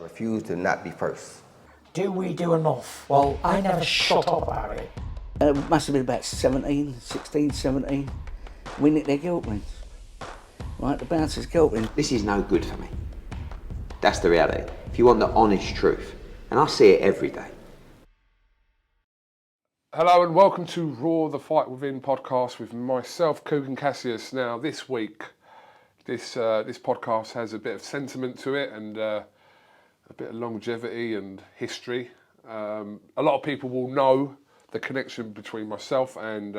refuse to not be first. Do we do enough? Well, I never shut up about it. It must have been about 16, 17. We nicked their gilt rings. Right, the bouncer's gilt ring. This is no good for me. That's the reality. If you want the honest truth, and I see it every day. Hello and welcome to Raw the Fight Within podcast with myself, Kugan Cassius. Now this week, this podcast has a bit of sentiment to it and a bit of longevity and history. A lot of people will know the connection between myself and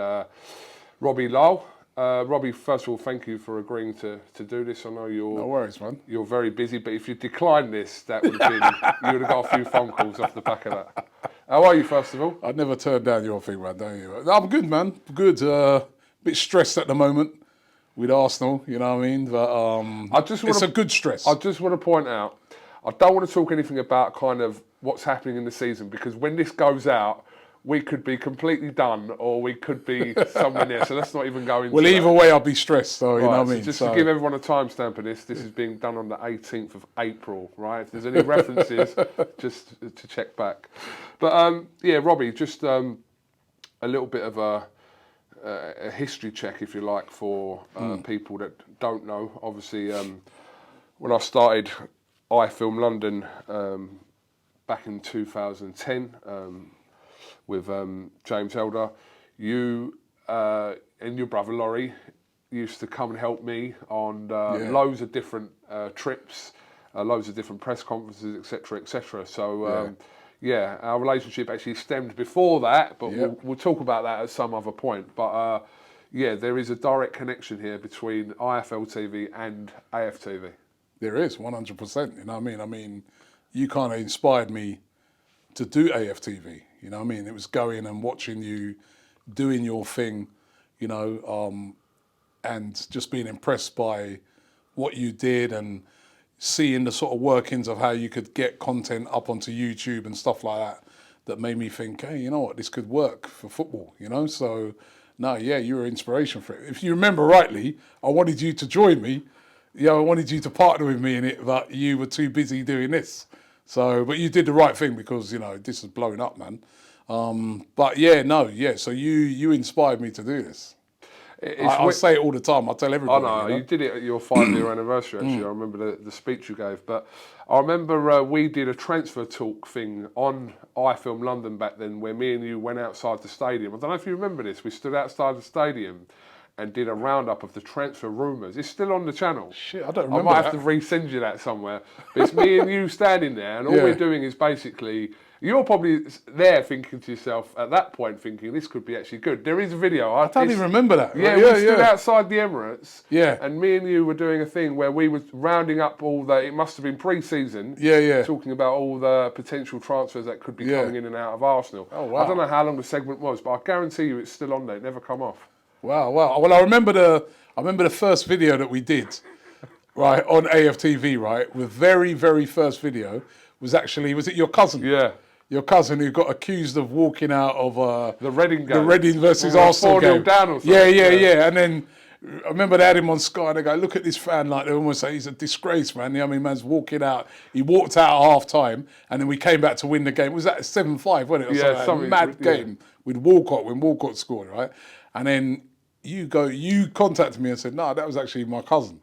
Robbie Lyle. Robbie, first of all, thank you for agreeing to do this. I know you're no worries, man. You're very busy, but if you declined this, that would have been you would have got a few phone calls off the back of that. How are you, first of all? I'd never turn down your thing, man, don't you? I'm good, man. Good. Bit stressed at the moment with Arsenal, you know what I mean? But it's a good stress. I just want to point out, I don't want to talk anything about kind of what's happening in the season, because when this goes out, we could be completely done or we could be somewhere near. So let's not even go into Well, either way, I'll be stressed, though, you know what I mean? Just to give everyone a timestamp of this is being done on the 18th of April, right? If there's any references, just to check back. But, yeah, Robbie, just a little bit of a history check, if you like, for people that don't know. Obviously, when I started IFL London back in 2010, with James Elder, you and your brother Laurie used to come and help me on loads of different trips, loads of different press conferences, etc., etc. So, our relationship actually stemmed before that, but we'll talk about that at some other point. But there is a direct connection here between IFL TV and AFTV. There is, 100%, you know what I mean? You kind of inspired me to do AFTV. You know what I mean? It was going and watching you doing your thing, you know, and just being impressed by what you did and seeing the sort of workings of how you could get content up onto YouTube and stuff like that, that made me think, hey, you know what, this could work for football, you know? So, no, yeah, you were inspiration for it. If you remember rightly, I wanted you to join me. You know, I wanted you to partner with me in it, but you were too busy doing this. So, but you did the right thing because, you know, this is blowing up, man. But so you inspired me to do this. I say it all the time. I tell everybody. I know, you know? You did it at your 5-year anniversary, actually. I remember the speech you gave. But I remember we did a transfer talk thing on iFilm London back then, where me and you went outside the stadium. I don't know if you remember this. We stood outside the stadium and did a roundup of the transfer rumours. It's still on the channel. Shit, I don't remember I might have to resend you that somewhere. But it's me and you standing there, and all we're doing is basically... You're probably there thinking to yourself, at that point, thinking, this could be actually good. There is a video. I don't even remember that. Yeah, we stood outside the Emirates. Yeah. And me and you were doing a thing where we were rounding up all the... It must have been pre-season. Yeah. Talking about all the potential transfers that could be coming in and out of Arsenal. Oh, wow. I don't know how long the segment was, but I guarantee you it's still on there. It never come off. Wow. Well, I remember the first video that we did, right, on AFTV, right? The very, very first video was it your cousin? Yeah. Your cousin who got accused of walking out of the Reading game. The Reading versus Arsenal game. 4-0 down or something. Yeah. And then I remember they had him on Sky and they go, look at this fan, like they almost say he's a disgrace, man. You know what I mean? Man's walking out. He walked out at half time and then we came back to win the game. Was that 7-5, wasn't it? Or something mad game with Walcott when Walcott scored, right? And then you contacted me and said, no, that was actually my cousin.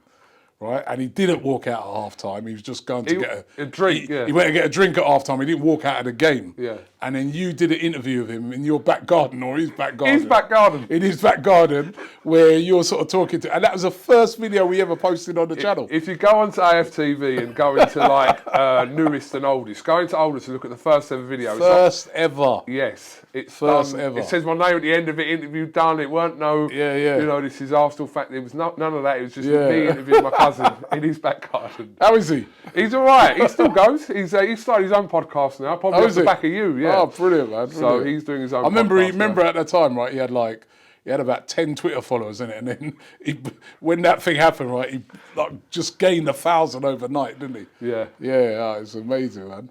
Right, and he didn't walk out at half time. He was just going to get a drink. He went to get a drink at half time. He didn't walk out of the game. Yeah. And then you did an interview of him in your back garden or his back garden. In his back garden, where you're sort of talking to. And that was the first video we ever posted on the channel. If you go onto AFTV and go into like newest and oldest, go into oldest and look at the first ever video. First ever. Yes, it's first done. Ever. It says my name at the end of it. Interview done. It weren't you know, this is Arsenal fact. It was none of that. It was just me interviewing my cousin in his back garden. How is he? He's all right. He still goes. He's started his own podcast now. Probably off the back of you. Yeah. Oh, brilliant, man. Brilliant. So he's doing his own. I remember at that time, right? He had about 10 Twitter followers in it, and then when that thing happened, right, he just gained 1,000 overnight, didn't he? Yeah. Yeah, it's amazing, man.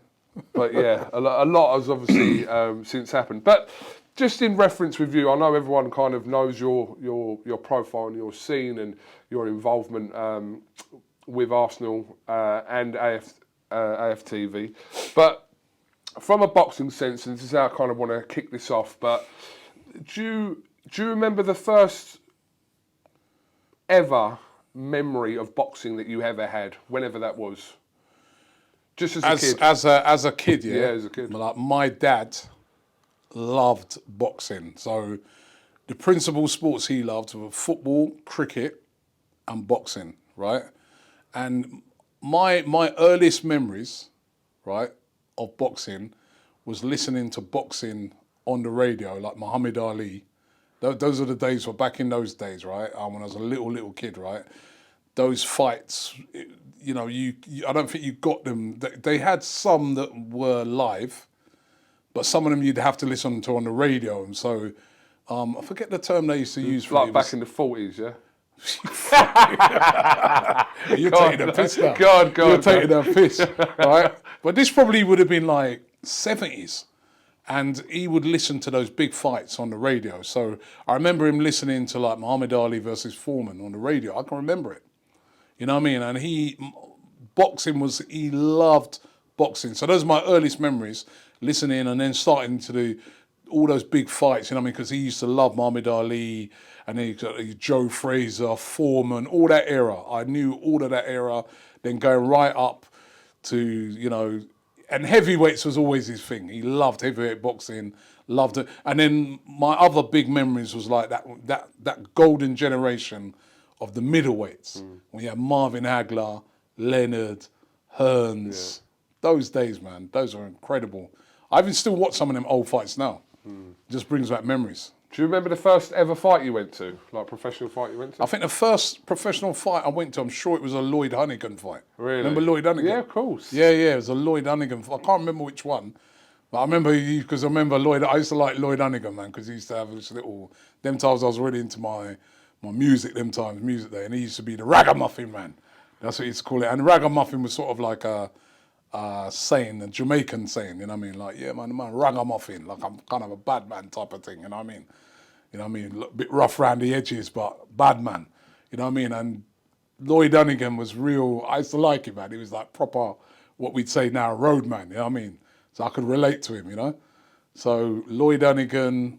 But yeah, a lot has obviously since happened. But just in reference with you, I know everyone kind of knows your profile and your scene and your involvement with Arsenal and AFTV. But from a boxing sense, and this is how I kind of want to kick this off, but do you remember the first ever memory of boxing that you ever had, whenever that was? Just as a kid. As a kid, yeah. Yeah, as a kid. Like my dad loved boxing, so the principal sports he loved were football, cricket, and boxing, right? And my earliest memories, right, of boxing was listening to boxing on the radio, like Muhammad Ali. Those are the days, back in those days, right? When I was a little kid, right? Those fights, you know, I don't think you got them. They had some that were live, but some of them you'd have to listen to on the radio. And so, I forget the term they used to use for it. Like back in the 40s, yeah? You're taking a piss now. God. You're taking a piss, right? But this probably would have been like 70s. And he would listen to those big fights on the radio. So I remember him listening to like Muhammad Ali versus Foreman on the radio. I can remember it. You know what I mean? And he loved boxing. So those are my earliest memories, listening and then starting to do all those big fights, you know what I mean? Because he used to love Muhammad Ali, and then Joe Frazier, Foreman, all that era. I knew all of that era, then going right up to, you know, and heavyweights was always his thing. He loved heavyweight boxing, loved it. And then my other big memories was like that golden generation of the middleweights. When you had Marvin Hagler, Leonard, Hearns. Those days, man, those are incredible. I even still watch some of them old fights now. Just brings back memories. Do you remember the first ever fight you went to? Like professional fight you went to? I think the first professional fight I went to, I'm sure it was a Lloyd Hunnigan fight. Really? Remember Lloyd Hunnigan? Yeah, of course. Yeah, it was a Lloyd Hunnigan fight. I can't remember which one. But I remember, because I remember Lloyd, I used to like Lloyd Hunnigan, man, because he used to have this little, them times I was really into my music, them times, music day, and he used to be the ragamuffin, man. That's what he used to call it. And ragamuffin was sort of like a saying, a Jamaican saying, you know what I mean? Like, yeah, man, ragamuffin, like I'm kind of a bad man type of thing, you know what I mean? You know what I mean? A bit rough around the edges, but bad man, you know what I mean? And Lloyd Hunnigan was real, I used to like him, man. He was like proper, what we'd say now, road man, you know what I mean? So I could relate to him, you know? So Lloyd Hunnigan,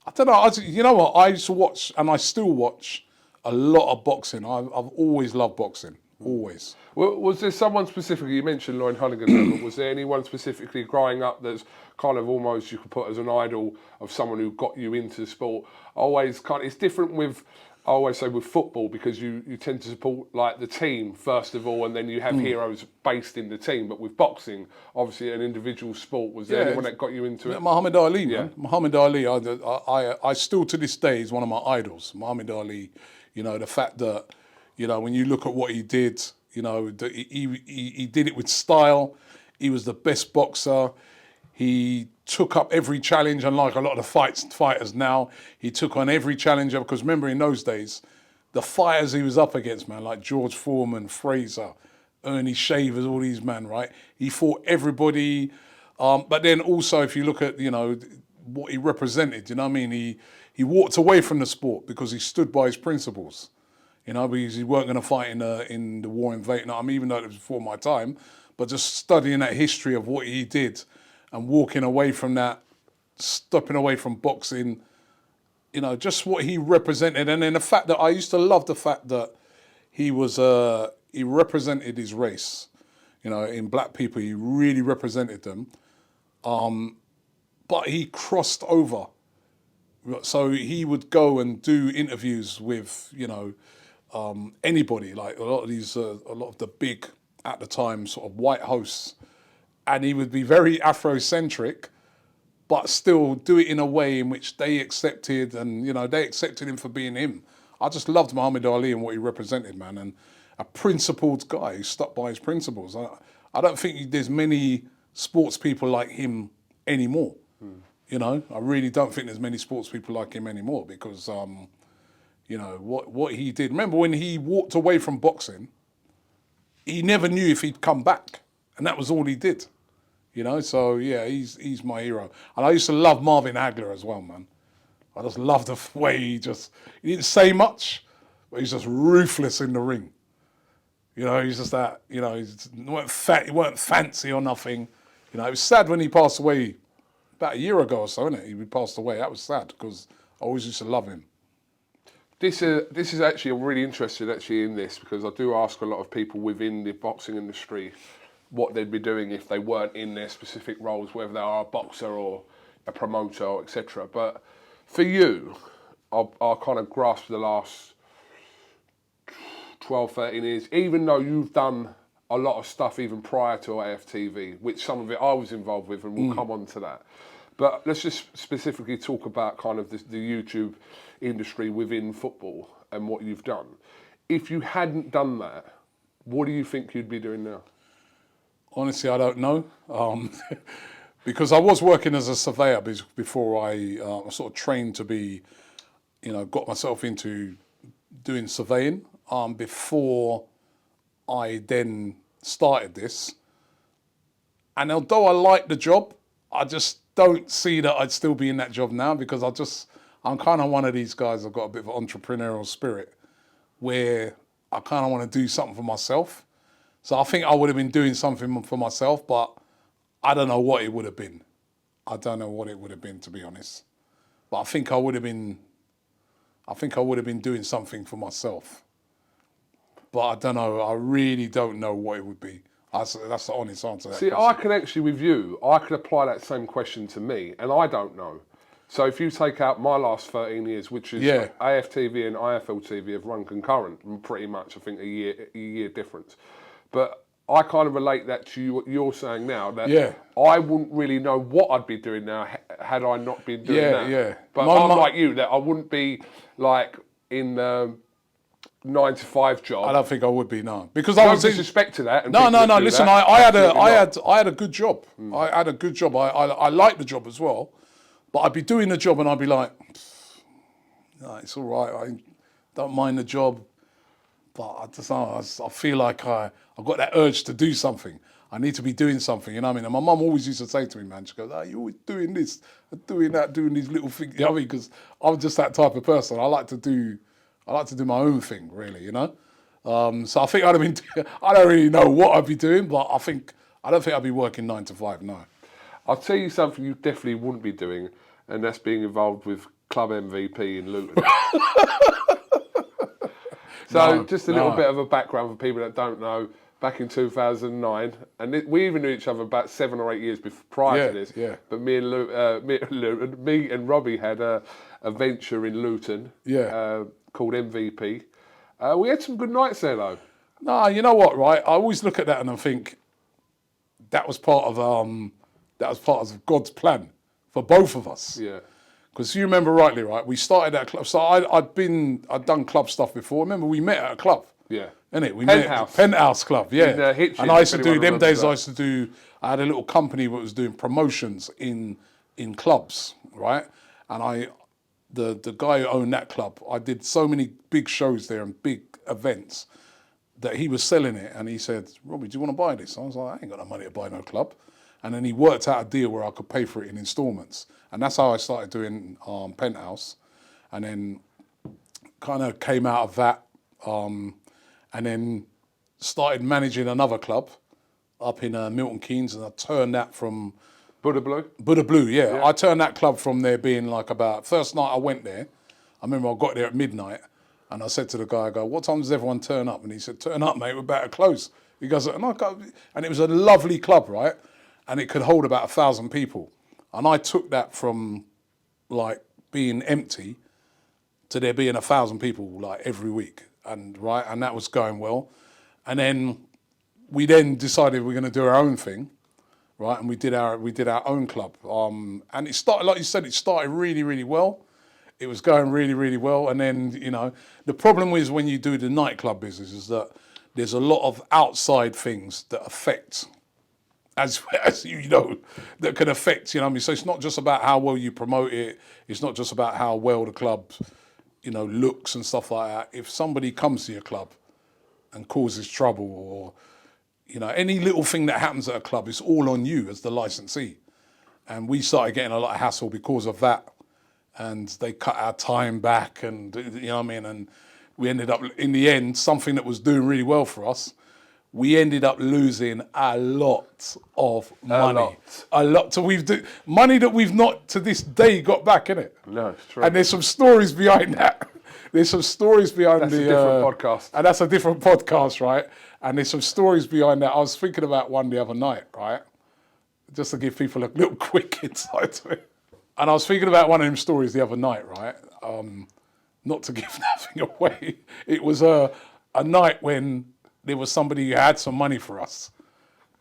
I don't know, you know what? I used to watch, and I still watch, a lot of boxing. I've always loved boxing, always. Well, was there someone specifically, you mentioned Lloyd Hunnigan, but was there anyone specifically growing up that's kind of almost you could put as an idol of someone who got you into the sport? It's different with, I always say with football, because you tend to support like the team first of all, and then you have heroes based in the team. But with boxing, obviously an individual sport. Was there anyone that got you into it? Muhammad Ali, man. Muhammad Ali, I still to this day is one of my idols. Muhammad Ali, you know, the fact that, you know, when you look at what he did, you know, he did it with style. He was the best boxer. He took up every challenge, unlike a lot of the fighters now. He took on every challenger, because remember in those days, the fighters he was up against, man, like George Foreman, Fraser, Ernie Shavers, all these men, right? He fought everybody. But then also, if you look at, you know, what he represented, you know what I mean? He walked away from the sport because he stood by his principles. You know, because he weren't going to fight in the war in Vietnam, even though it was before my time. But just studying that history of what he did and walking away from that, stepping away from boxing, you know, just what he represented. And then the fact that I used to love the fact that he represented his race. You know, in black people, he really represented them. But he crossed over. So he would go and do interviews with, you know, anybody, like a lot of the big, at the time, sort of white hosts. And he would be very Afrocentric, but still do it in a way in which they accepted, and, you know, they accepted him for being him. I just loved Muhammad Ali and what he represented, man. And a principled guy who stuck by his principles. I don't think there's many sports people like him anymore. You know, I really don't think there's many sports people like him anymore, because, you know, what he did. Remember when he walked away from boxing, he never knew if he'd come back. And that was all he did. You know, so yeah, he's my hero. And I used to love Marvin Hagler as well, man. I just loved the way he didn't say much, but he's just ruthless in the ring. You know, he's just that. You know, he weren't fat, he weren't fancy or nothing. You know, it was sad when he passed away about a year ago or so, isn't it? He passed away. That was sad because I always used to love him. This is actually, I'm really interested actually in this because I do ask a lot of people within the boxing industry what they'd be doing if they weren't in their specific roles, whether they are a boxer or a promoter, etc. But for you, I kind of grasped the last 12, 13 years, even though you've done a lot of stuff even prior to AFTV, which some of it I was involved with, and we'll come on to that. But let's just specifically talk about kind of the YouTube industry within football and what you've done. If you hadn't done that, what do you think you'd be doing now? Honestly, I don't know. Because I was working as a surveyor before I sort of trained to be, you know, got myself into doing surveying before I then started this. And although I like the job, I just don't see that I'd still be in that job now because I'm kind of one of these guys. I've got a bit of an entrepreneurial spirit where I kind of want to do something for myself. So I think I would have been doing something for myself, but I don't know what it would have been. I don't know what it would have been, to be honest. But I think I would have been doing something for myself. But I don't know. I really don't know what it would be. That's the honest answer to that See, question. I can actually, with you, I could apply that same question to me, and I don't know. So if you take out my last 13 years, which is AFTV and IFL TV have run concurrent, pretty much, I think a year difference. But I kind of relate that to what you're saying now, that I wouldn't really know what I'd be doing now had I not been doing that. Yeah. But I'm like you, that I wouldn't be like in the 9 to 5 job. I don't think I would be, no. Because No I was disrespect to that. And No. people that do Listen, that, I had absolutely a good job. I had a good job. I liked the job as well. But I'd be doing the job and I'd be like, no, it's all right. I don't mind the job. But I feel like I've got that urge to do something. I need to be doing something, you know what I mean? And my mum always used to say to me, man, she goes, you're always doing this, doing that, doing these little things, you know what I mean? Because I'm just that type of person. I like to do my own thing, really, you know? So I think I'd have been, I don't really know what I'd be doing, but I don't think I'd be working 9 to 5, no. I'll tell you something you definitely wouldn't be doing, and that's being involved with Club MVP in Luton. So just a little bit of a background for people that don't know. Back in 2009, and we even knew each other about 7 or 8 years prior to this. Yeah. But me and Robbie had a venture in Luton called MVP. We had some good nights there, though. No, you know what, right? I always look at that and I think that was part of God's plan for both of us. Yeah. Because you remember rightly, right? We started at a club. So I'd done club stuff before. Remember, we met at a club. Yeah. Innit? We Penthouse. met Penthouse Club, yeah. In, Hitchin, and I used to do, if anyone them days remembers I had a little company that was doing promotions in clubs, right? And the guy who owned that club, I did so many big shows there and big events that he was selling it. And he said, Robbie, do you want to buy this? I was like, I ain't got no money to buy no club. And then he worked out a deal where I could pay for it in installments. And that's how I started doing Penthouse. And then kind of came out of that and then started managing another club up in Milton Keynes, and I turned that from... Buddha Blue? Buddha Blue, yeah. I turned that club from there being like about... First night I went there, I remember I got there at midnight, and I said to the guy, I go, what time does everyone turn up? And he said, turn up, mate, we're about to close. He goes, and it was a lovely club, right? And it could hold about 1,000 people. And I took that from like being empty to there being 1,000 people like every week. And that was going well. And then we then decided we're going to do our own thing, right? And we did our own club. And it started, like you said, it started really, really well. It was going really, really well. And then, you know, the problem is when you do the nightclub business is that there's a lot of outside things that affect, as you know, that can affect, you know what I mean? So it's not just about how well you promote it. It's not just about how well the club, you know, looks and stuff like that. If somebody comes to your club and causes trouble, or, you know, any little thing that happens at a club, it's all on you as the licensee. And we started getting a lot of hassle because of that. And they cut our time back, and, you know what I mean? And we ended up, in the end, something that was doing really well for us, we ended up losing a lot of money. A lot. So money that we've not to this day got back, innit? No, it's true. And there's some stories behind that. There's some stories behind That's a different podcast. And that's a different podcast, right? And there's some stories behind that. I was thinking about one the other night, right? Just to give people a little quick insight to it. And I was thinking about one of them stories the other night, right? Not to give nothing away. It was a night when there was somebody who had some money for us,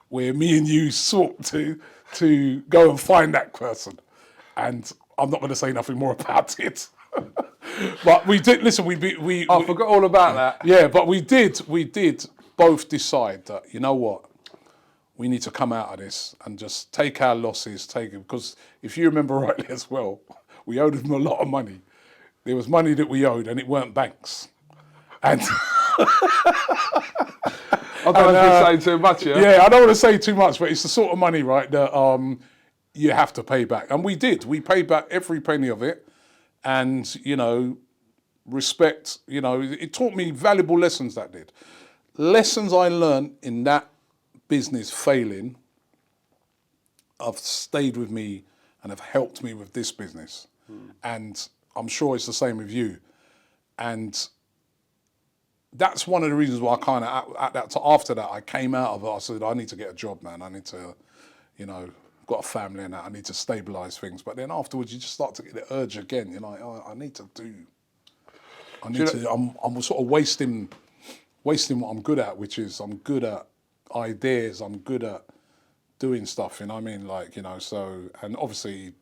where me and you sought to go and find that person. And I'm not going to say nothing more about it. But we did, listen, I forgot all about that. Yeah, but we did both decide that, you know what, we need to come out of this and just take our losses, because if you remember rightly as well, we owed them a lot of money. There was money that we owed and it weren't banks. And I don't want to say too much, yeah? Yeah, I don't want to say too much, but it's the sort of money, right, that you have to pay back. And we did. We paid back every penny of it. And, you know, respect, you know, it taught me valuable lessons, that did. Lessons I learned in that business failing have stayed with me and have helped me with this business. And I'm sure it's the same with you. And that's one of the reasons why I kind of, after that, I came out of it. I said, I need to get a job, man. I need to, you know, got a family and that. I need to stabilise things. But then afterwards, you just start to get the urge again. You're like, oh, I'm sort of wasting what I'm good at, which is I'm good at ideas. I'm good at doing stuff, you know what I mean? Like, you know, so, and obviously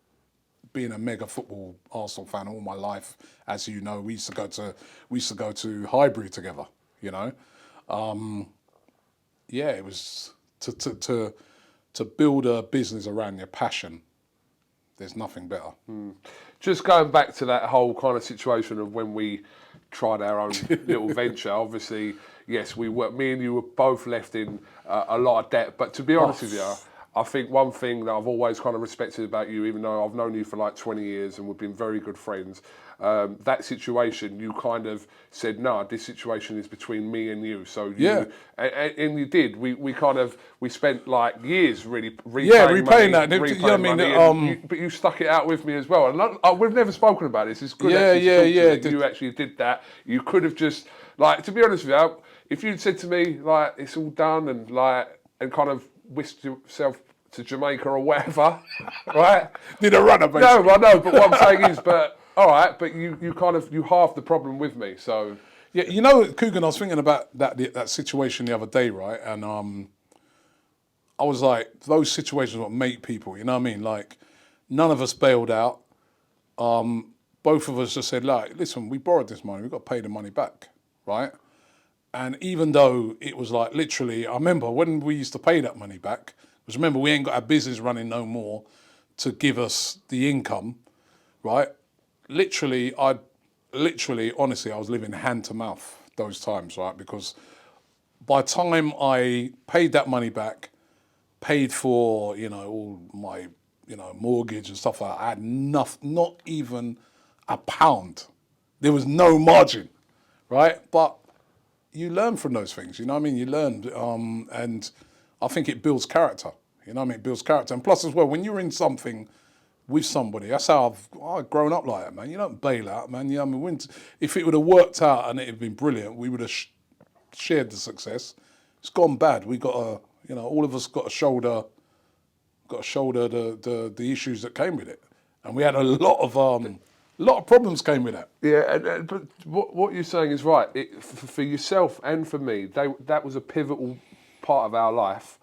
being a mega football Arsenal fan all my life, as you know, we used to go to Highbury together, you know? Yeah, it was to build a business around your passion. There's nothing better. Just going back to that whole kind of situation of when we tried our own little venture, obviously, yes, me and you were both left in a lot of debt, but to be honest with you, I think one thing that I've always kind of respected about you, even though I've known you for like 20 years and we've been very good friends, that situation, you kind of said, no, this situation is between me and you. So and you did. We spent like years really repaying that. You know what I mean? But you stuck it out with me as well. And we've never spoken about this. It's good. You actually did that. You could have just, like, to be honest with you, if you'd said to me like it's all done and kind of whisked yourself to Jamaica or whatever, right? Did a runner, basically. No, I know, but what I'm saying is, all right, but you halved the problem with me, so. Yeah, you know, Kugan, I was thinking about that situation the other day, right? And I was like, those situations what make people, you know what I mean? Like, none of us bailed out. Both of us just said, like, listen, we borrowed this money, we've got to pay the money back, right? And even though it was like literally, I remember when we used to pay that money back, because remember, we ain't got our business running no more to give us the income, right? Honestly, I was living hand to mouth those times, right? Because by the time I paid that money back, paid for, you know, all my, you know, mortgage and stuff like that, I had not even a pound. There was no margin, right? But you learn from those things, you know what I mean? You learn, and I think it builds character, you know what I mean? It builds character. And plus as well, when you're in something with somebody, that's how I've grown up like that, man. You don't bail out, man. You know what I mean? If it would have worked out and it had been brilliant, we would have shared the success. It's gone bad. We got to, you know, all of us got to shoulder the issues that came with it. And we had a lot of problems came with that. Yeah, but what you're saying is right. For yourself and for me, that was a pivotal part of our life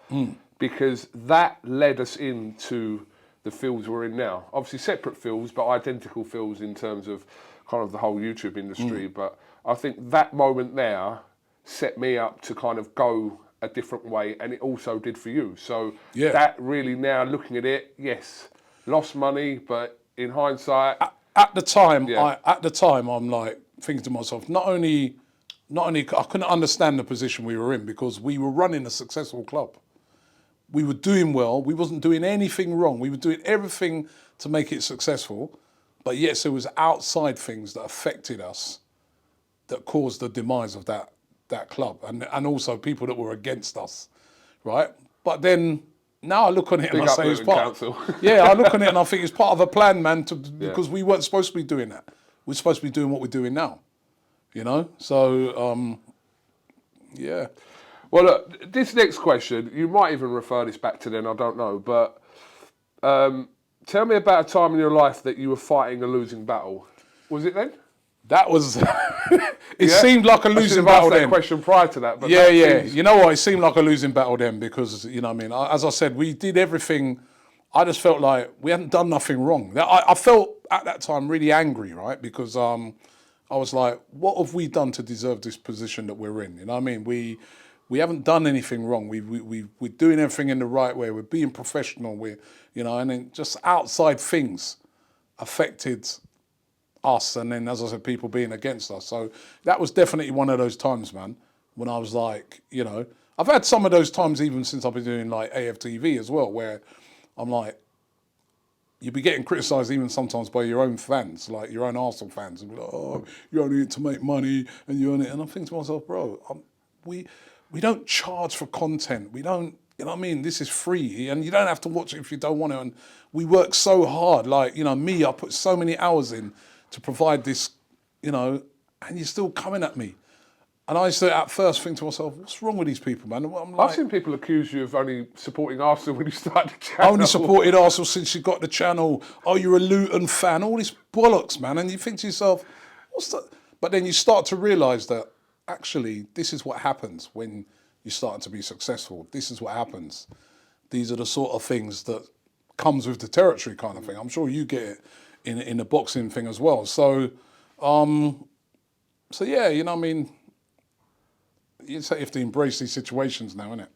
because that led us into the fields we're in now. Obviously separate fields, but identical fields in terms of kind of the whole YouTube industry. But I think that moment there set me up to kind of go a different way, and it also did for you. So that really, now looking at it, yes, lost money, but in hindsight, at the time, I'm like thinking to myself, not only I couldn't understand the position we were in because we were running a successful club. We were doing well. We wasn't doing anything wrong. We were doing everything to make it successful. But yes, there was outside things that affected us that caused the demise of that that club, and also people that were against us, right? But then now I look on it and I say it's part. Yeah, I look on it and I think it's part of a plan, man. Because we weren't supposed to be doing that. We're supposed to be doing what we're doing now, you know. So yeah. Well, look, this next question, you might even refer this back to then, I don't know, but tell me about a time in your life that you were fighting a losing battle. Was it then? That was. It seemed like a losing battle then. I question prior to that, but yeah. You know what? It seemed like a losing battle then because you know what I mean. As I said, we did everything. I just felt like we hadn't done nothing wrong. I felt at that time really angry, right? Because I was like, what have we done to deserve this position that we're in? You know what I mean? We haven't done anything wrong. We're doing everything in the right way. We're being professional. And then just outside things affected us, and then, as I said, people being against us. So that was definitely one of those times, man, when I was like, you know, I've had some of those times even since I've been doing like AFTV as well, where I'm like, you'd be getting criticised even sometimes by your own fans, like your own Arsenal fans, and be like, oh, you're only in it to make money, and you're in it. And I'm thinking to myself, bro, we don't charge for content. We don't, you know what I mean? This is free, and you don't have to watch it if you don't want to. And we work so hard, like, you know, I put so many hours in to provide this, you know, and you're still coming at me. And I used to at first think to myself, what's wrong with these people, man? I'm like, I've seen people accuse you of only supporting Arsenal when you started the channel. I only supported Arsenal since you got the channel. Oh, you're a Luton fan. All this bollocks, man. And you think to yourself, what's that? But then you start to realise that actually this is what happens when you're starting to be successful. This is what happens. These are the sort of things that comes with the territory kind of thing. I'm sure you get it in the boxing thing as well. So yeah, you know what I mean? You have to embrace these situations now, innit?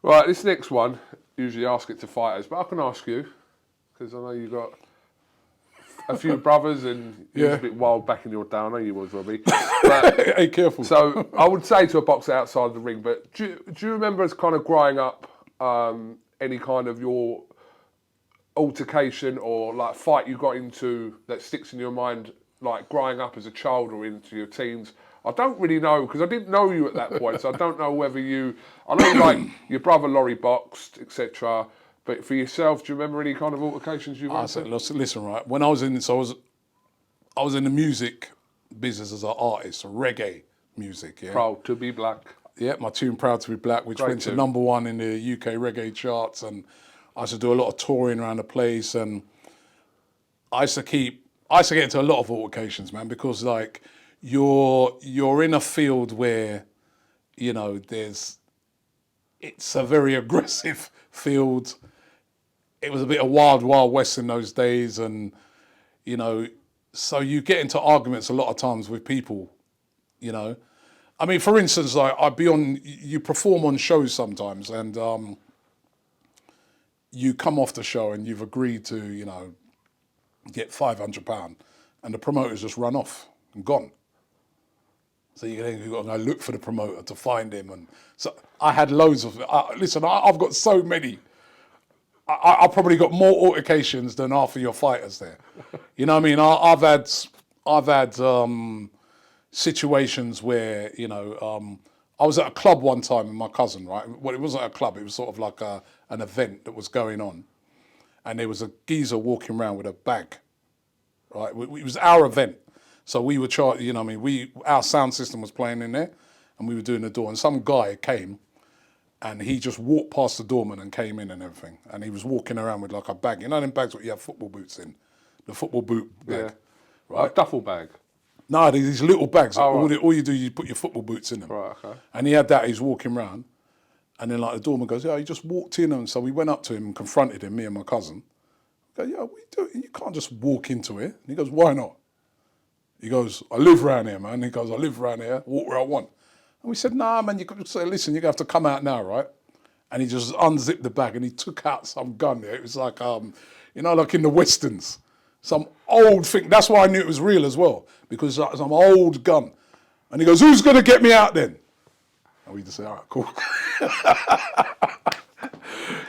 Right, this next one, usually ask it to fighters, but I can ask you, because I know you've got a few brothers and you was a bit wild back in your day. I know you was, Robbie. But, hey, careful. So I would say to a boxer outside the ring, but do you remember as kind of growing up, any kind of your altercation or like fight you got into that sticks in your mind, like growing up as a child or into your teens? I don't really know, because I didn't know you at that point, so I don't know whether I know like your brother Laurie boxed, etc. But for yourself, do you remember any kind of altercations you've had? Listen, right, when I was in the music business as an artist, reggae music, yeah. Proud to be black. Yeah, my tune Proud to be Black, which went to #1 in the UK reggae charts, and I used to do a lot of touring around the place, and I used to get into a lot of altercations, man, because like you're in a field where, you know, it's a very aggressive field. It was a bit of wild west in those days, and you know, so you get into arguments a lot of times with people, you know. I mean, for instance, like you perform on shows sometimes, and you come off the show and you've agreed to, you know, get £500, and the promoter's just run off and gone. So you've got to go look for the promoter to find him, and so I had loads of. Listen, I've got so many. I probably got more altercations than half of your fighters there. You know what I mean? I've had situations where, you know, I was at a club one time with my cousin, right? Well, it wasn't a club, it was sort of like an event that was going on. And there was a geezer walking around with a bag, right? It was our event. So we were you know what I mean? Our sound system was playing in there, and we were doing the door, and some guy came, and he just walked past the doorman and came in and everything. And he was walking around with like a bag. You know them bags what you have football boots in? The football boot bag. Yeah. Right? A duffel bag? No, these little bags. Oh, all you do, you put your football boots in them. Right, okay. And he had that, he's walking around. And then like the doorman goes, yeah, he just walked in. And so we went up to him and confronted him, me and my cousin. I go, yeah, what are you doing? You can't just walk into it. And he goes, why not? He goes, I live around here, man. He goes, I live around here, walk where I want. And we said, nah, man, you got to say, listen, you're going to have to come out now, right? And he just unzipped the bag and he took out some gun there. It was like, you know, like in the Westerns, some old thing. That's why I knew it was real as well, because like some old gun. And he goes, who's going to get me out then? And we just say, all right, cool.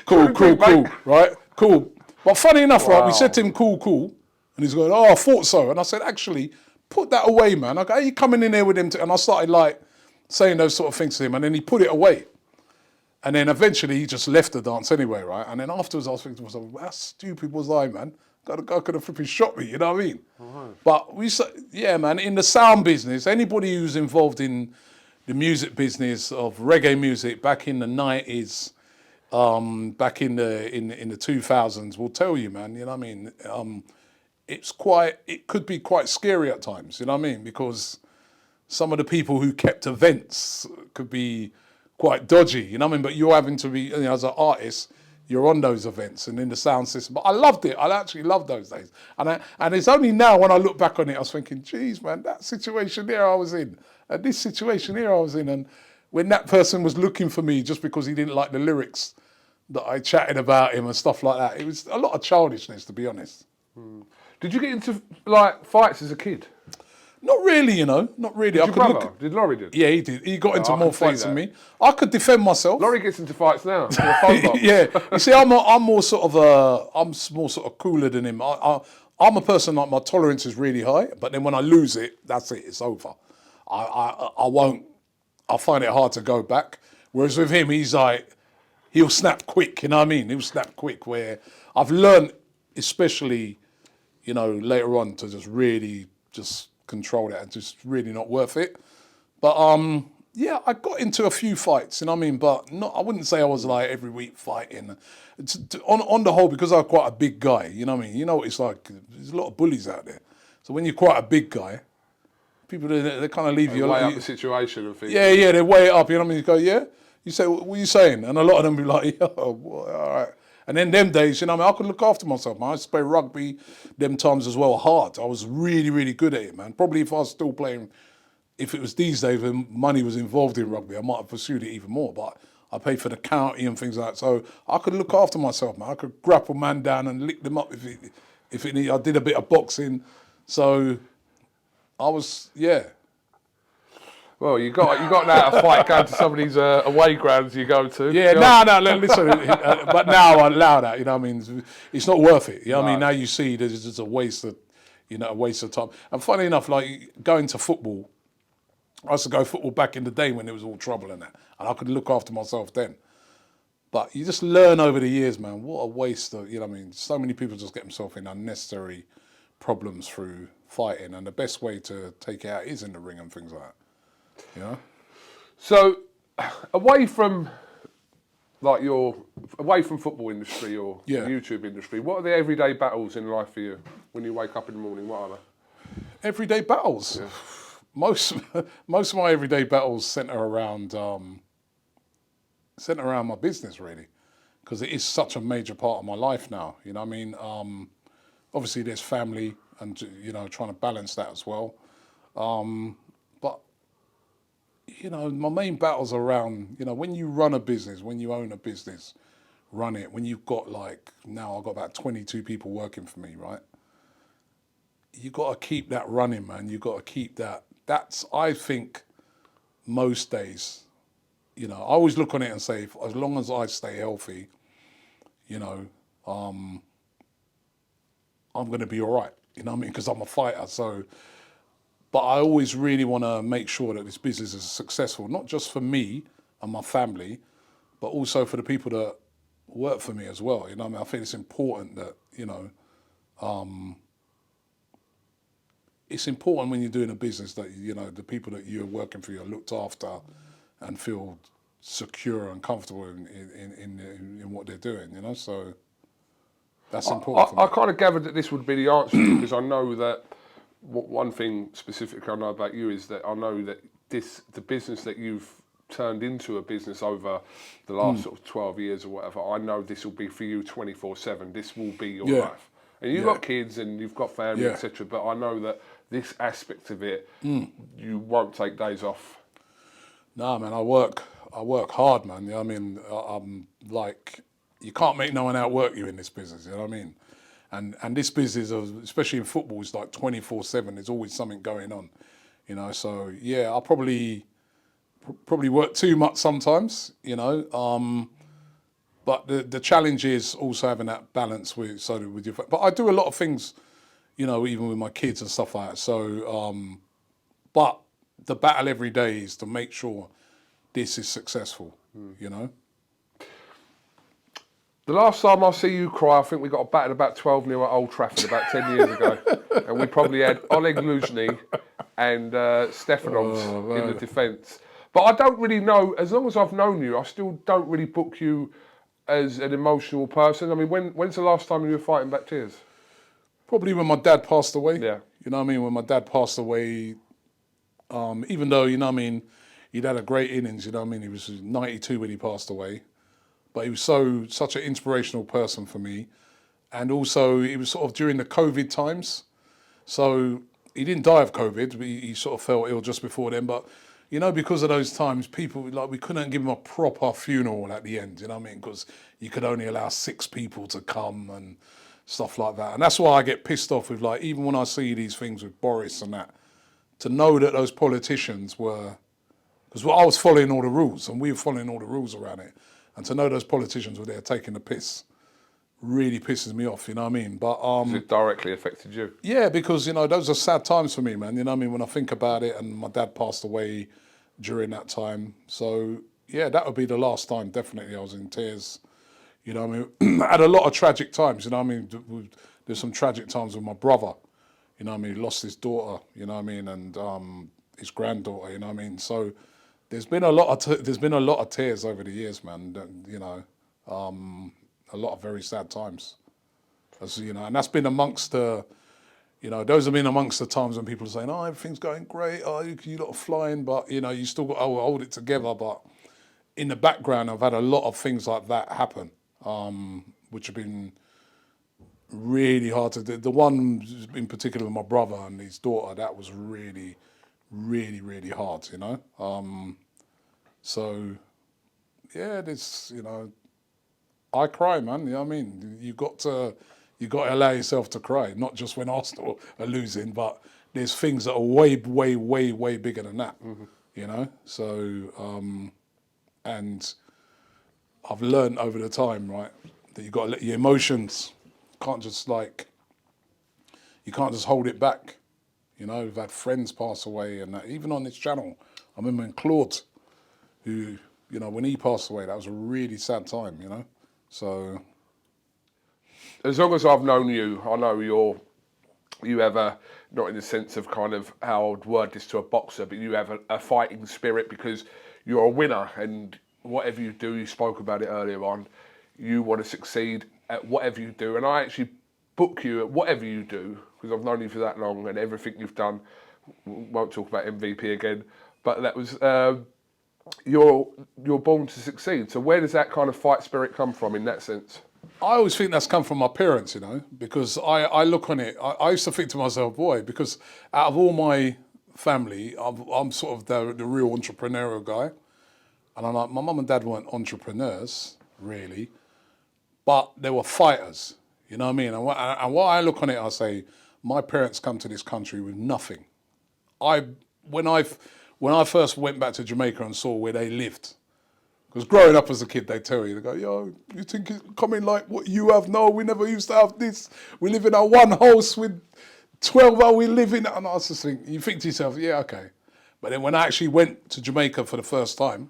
cool, right? Cool. But funny enough, right, we said to him, cool. And he's going, oh, I thought so. And I said, actually, put that away, man. I go, are you coming in there with him? And I started like saying those sort of things to him, and then he put it away. And then eventually he just left the dance anyway, right? And then afterwards I was thinking to myself, how stupid was I, man? God, the guy could have flipping shot me, you know what I mean? Right. But yeah, man, in the sound business, anybody who's involved in the music business of reggae music back in the 90s, back in the 2000s will tell you, man, you know what I mean? It could be quite scary at times, you know what I mean? Because some of the people who kept events could be quite dodgy, you know what I mean? But you're having to be, you know, as an artist, you're on those events and in the sound system. But I loved it. I actually loved those days. And it's only now when I look back on it, I was thinking, geez, man, that situation there I was in, and this situation here I was in. And when that person was looking for me just because he didn't like the lyrics that I chatted about him and stuff like that, it was a lot of childishness, to be honest. Did you get into like fights as a kid? Not really, you know, not really. Did your brother? Did Laurie did? Yeah, he did. He got into more fights than me. I could defend myself. Laurie gets into fights now. Yeah, you see, I'm more sort of cooler than him. I'm a person like my tolerance is really high, but then when I lose it, that's it. It's over. I find it hard to go back. Whereas with him, he's like, he'll snap quick. You know what I mean? He'll snap quick. Where I've learned, especially, you know, later on, to just really just control that and just really not worth it. But yeah, I got into a few fights, you know what I mean? But I wouldn't say I was like every week fighting. On the whole, because I'm quite a big guy, you know what I mean? You know what it's like, there's a lot of bullies out there. So when you're quite a big guy, people, they kind of leave you... Weigh up the situation and things. Yeah, they weigh it up, you know what I mean? You go, yeah? You say, what are you saying? And a lot of them be like, yo, boy, all right. And then them days, you know what I mean, I could look after myself, man. I used to play rugby them times as well, hard. I was really, really good at it, man. Probably if I was still playing, if it was these days when money was involved in rugby, I might have pursued it even more. But I paid for the county and things like that. So I could look after myself, man. I could grapple man down and lick them up if it needed. I did a bit of boxing. So I was, yeah. Well, you got now to fight going to some of these away grounds you go to. Yeah, no, listen, but now I allow that, you know what I mean? It's not worth it, you know what I mean? Now you see there's just a waste of time. And funny enough, like going to football, I used to go football back in the day when it was all trouble and that, and I could look after myself then. But you just learn over the years, man, what a waste of, you know what I mean? So many people just get themselves in unnecessary problems through fighting, and the best way to take it out is in the ring and things like that. You know? So, away from football industry or the YouTube industry, what are the everyday battles in life for you when you wake up in the morning? What are they? Everyday battles. Yeah. Most of my everyday battles centre around my business, really, because it is such a major part of my life now. You know what I mean? Obviously, there's family, and you know, trying to balance that as well. But you know, my main battles are around, you know, when you run a business, when you own a business, run it, when you've got like, now I've got about 22 people working for me, right? You got to keep that running, man. You got to keep that. That's, I think, most days, you know, I always look on it and say, as long as I stay healthy, you know, I'm going to be all right, you know what I mean? Because I'm a fighter, so... But I always really want to make sure that this business is successful, not just for me and my family, but also for the people that work for me as well. You know what I mean? I think it's important that, you know, it's important when you're doing a business that, you know, the people that you're working for, you're looked after and feel secure and comfortable in what they're doing, you know? So that's important for me. I kind of gathered that this would be the answer because I know that one thing specifically I know about you is that I know that the business that you've turned into a business over the last sort of 12 years or whatever, I know this will be for you 24/7. This will be your life. And you've got kids and you've got family, etc. But I know that this aspect of it, you won't take days off. Nah, man, I work hard, man. You know what I mean? I'm like, you can't make no one outwork you in this business, you know what I mean? And this business, especially in football, is like 24/7. There's always something going on, you know. So yeah, I probably work too much sometimes, you know. But the challenge is also having that balance with your. But I do a lot of things, you know, even with my kids and stuff like that. So, but the battle every day is to make sure this is successful, you know. The last time I see you cry, I think we got battered about 12-0 at Old Trafford about 10 years ago. And we probably had Oleg Luzhny and Stefanovs in the defence. But I don't really know, as long as I've known you, I still don't really book you as an emotional person. I mean, when's the last time you were fighting back tears? Probably when my dad passed away. Yeah. You know what I mean? When my dad passed away, even though, you know what I mean, he'd had a great innings, you know what I mean? He was 92 when he passed away. But he was such an inspirational person for me. And also, it was sort of during the COVID times. So he didn't die of COVID. He sort of fell ill just before then. But, you know, because of those times, people, like, we couldn't give him a proper funeral at the end, you know what I mean? Because you could only allow 6 people to come and stuff like that. And that's why I get pissed off with, like, even when I see these things with Boris and that, to know that those politicians were, because I was following all the rules and we were following all the rules around it. And to know those politicians were there taking the piss really pisses me off, you know what I mean? But It directly affected you. yeah, because, you know, those are sad times for me, man. You know what I mean? When I think about it, and my dad passed away during that time. So, yeah, that would be the last time, definitely, I was in tears. You know what I mean? I had a lot of tragic times, you know what I mean? There's some tragic times with my brother, you know what I mean? He lost his daughter, you know what I mean? And his granddaughter, you know what I mean? So there's been a lot of tears over the years, man. You know, a lot of very sad times. As you know, and that's been amongst the, you know, those have been amongst the times when people are saying, "Oh, everything's going great. Oh, you lot are flying," but you know, you still got to hold it together. But in the background, I've had a lot of things like that happen, which have been really hard to do. The one in particular with my brother and his daughter, that was really, really, really hard, you know. So, yeah, this, you know, I cry, man. You know what I mean? You got to allow yourself to cry, not just when Arsenal are losing, but there's things that are way, way, way, way bigger than that. You know. So, and I've learned over the time, right, that you got to let your emotions you can't just hold it back. You know, we've had friends pass away, and that, even on this channel, I remember when Claude, who, you know, when he passed away, that was a really sad time, you know. So, as long as I've known you, I know you have a, not in the sense of kind of how I'd word this to a boxer, but you have a fighting spirit because you're a winner, and whatever you do, you spoke about it earlier on, you want to succeed at whatever you do. And I actually book you at whatever you do because I've known you for that long and everything you've done. Won't talk about MVP again, but that was you're born to succeed. So where does that kind of fight spirit come from in that sense? I always think that's come from my parents, you know, because I look on it, I used to think to myself, boy, because out of all my family, I'm sort of the real entrepreneurial guy. And I'm like, my mum and dad weren't entrepreneurs, really, but they were fighters, you know what I mean? And what I look on it, I say, my parents come to this country with nothing. When I first went back to Jamaica and saw where they lived, because growing up as a kid, they tell you, they go, yo, you think it's coming like what you have? No, we never used to have this. We live in our one house with 12 hours, we live in, and I was just thinking, you think to yourself, yeah, okay. But then when I actually went to Jamaica for the first time,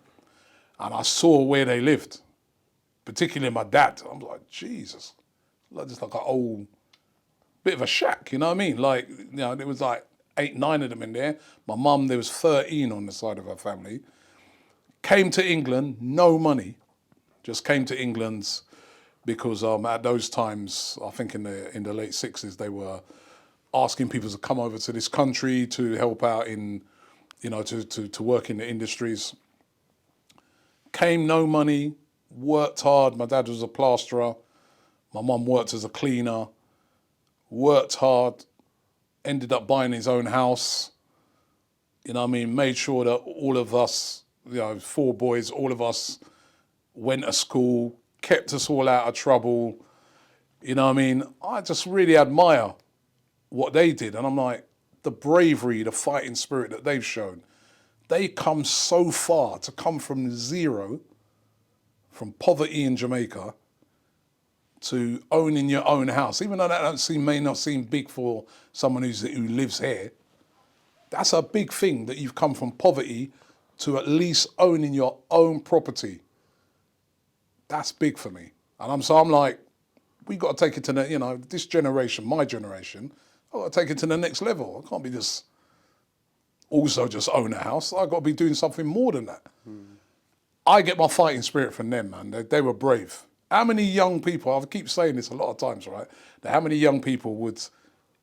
and I saw where they lived, particularly my dad, I'm like, Jesus, just like an old, bit of a shack, you know what I mean? Like, you know, there was like 8, 9 of them in there. My mum, there was 13 on the side of her family. Came to England, no money, just came to England because at those times, I think in the late 60s, they were asking people to come over to this country to help out in, you know, to work in the industries. Came, no money, worked hard. My dad was a plasterer. My mum worked as a cleaner, worked hard, ended up buying his own house. You know what I mean? Made sure that all of us, you know, 4 boys, all of us went to school, kept us all out of trouble. You know what I mean? I just really admire what they did. And I'm like, the bravery, the fighting spirit that they've shown. They come so far to come from zero, from poverty in Jamaica, to owning your own house, even though that may not seem big for someone who lives here, that's a big thing, that you've come from poverty to at least owning your own property. That's big for me. And I'm like, we got to take it to the, you know, this generation, my generation, I've got to take it to the next level. I can't be just also just own a house. I've got to be doing something more than that. I get my fighting spirit from them, man. They were brave. How many young people, I keep saying this a lot of times, right? That how many young people would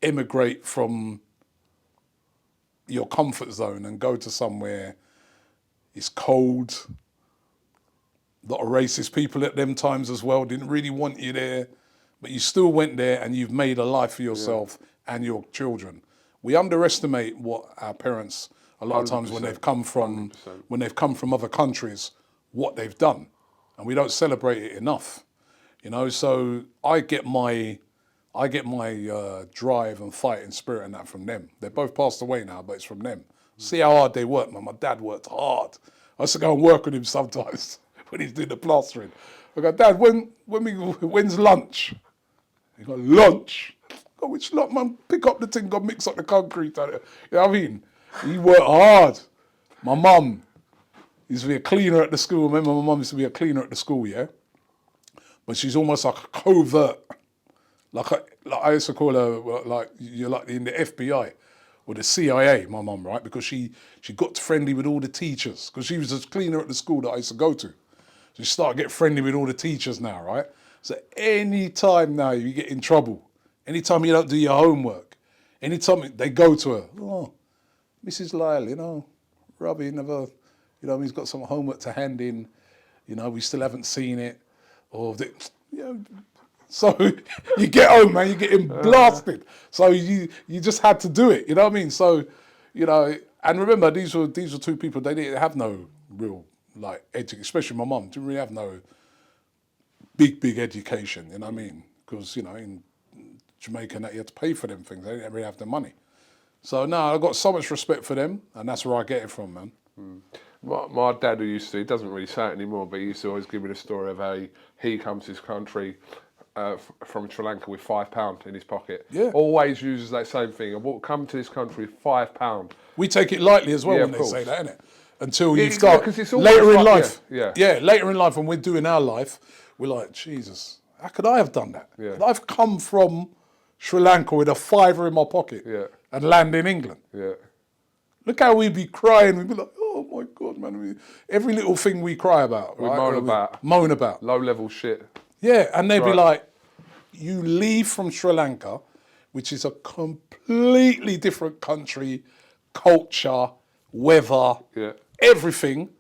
immigrate from your comfort zone and go to somewhere, it's cold, a lot of racist people at them times as well, didn't really want you there, but you still went there and you've made a life for yourself and your children. We underestimate what our parents, a lot of times when they've come from, 100%. Other countries, what they've done. And we don't celebrate it enough, you know. So I get my drive and fighting spirit and that from them. They're both passed away now, but it's from them. See how hard they work, man. My dad worked hard. I used to go and work with him sometimes when he's doing the plastering. I go, Dad, when's lunch? He go, lunch? I go, which lot, man? Pick up the thing, go mix up the concrete. You know what I mean? He worked hard. My mum used to be a cleaner at the school. Remember, my mum used to be a cleaner at the school, yeah? But she's almost like a covert. Like I used to call her, like, you're like in the FBI or the CIA, my mum, right? Because she got friendly with all the teachers, because she was a cleaner at the school that I used to go to. So she started getting friendly with all the teachers now, right? So any time now you get in trouble, anytime you don't do your homework, anytime they go to her, oh, Mrs. Lyle, you know, Robbie never, you know, he's got some homework to hand in, you know, we still haven't seen it, or, you know, so you get home, man, you're getting blasted. So you just had to do it, you know what I mean? So, you know, and remember, these were two people, they didn't have no real, like, especially my mum, didn't really have no big education, you know what I mean? Because, you know, in Jamaica, you had to pay for them things, they didn't really have the money. So, no, I've got so much respect for them, and that's where I get it from, man. My dad, who used to, he doesn't really say it anymore, but he used to always give me the story of how he comes to his country from Sri Lanka with £5 in his pocket. Yeah. Always uses that same thing. I come to this country with £5. We take it lightly as well Yeah, when of they say course. that, innit? Until Yeah, you start, 'cause it's almost later in like- life. yeah. later in life when we're doing our life, we're like, Jesus, how could I have done that? Yeah. Could I've come from Sri Lanka with a £5 in my pocket and land in England. Yeah. Look how we'd be crying. We'd be like, oh my God, man. Every little thing we cry about. We right? moan about. Moan about. Low level shit. Yeah, and they'd be Right. like, you leave from Sri Lanka, which is a completely different country, culture, weather, everything,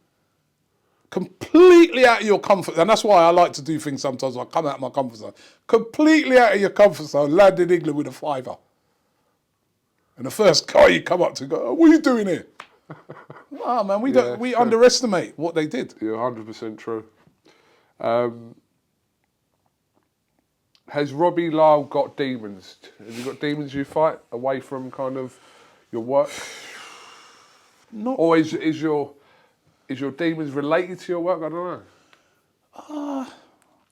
completely out of your comfort. And that's why I like to do things sometimes. I come out of my comfort zone. Completely out of your comfort zone, land in England with a £5. And the first guy you come up to go, oh, what are you doing here? Oh, man, we underestimate what they did. You're 100% true. Has Robbie Lyle got demons? Have you got demons you fight away from kind of your work? Not. Or is your demons related to your work? I don't know.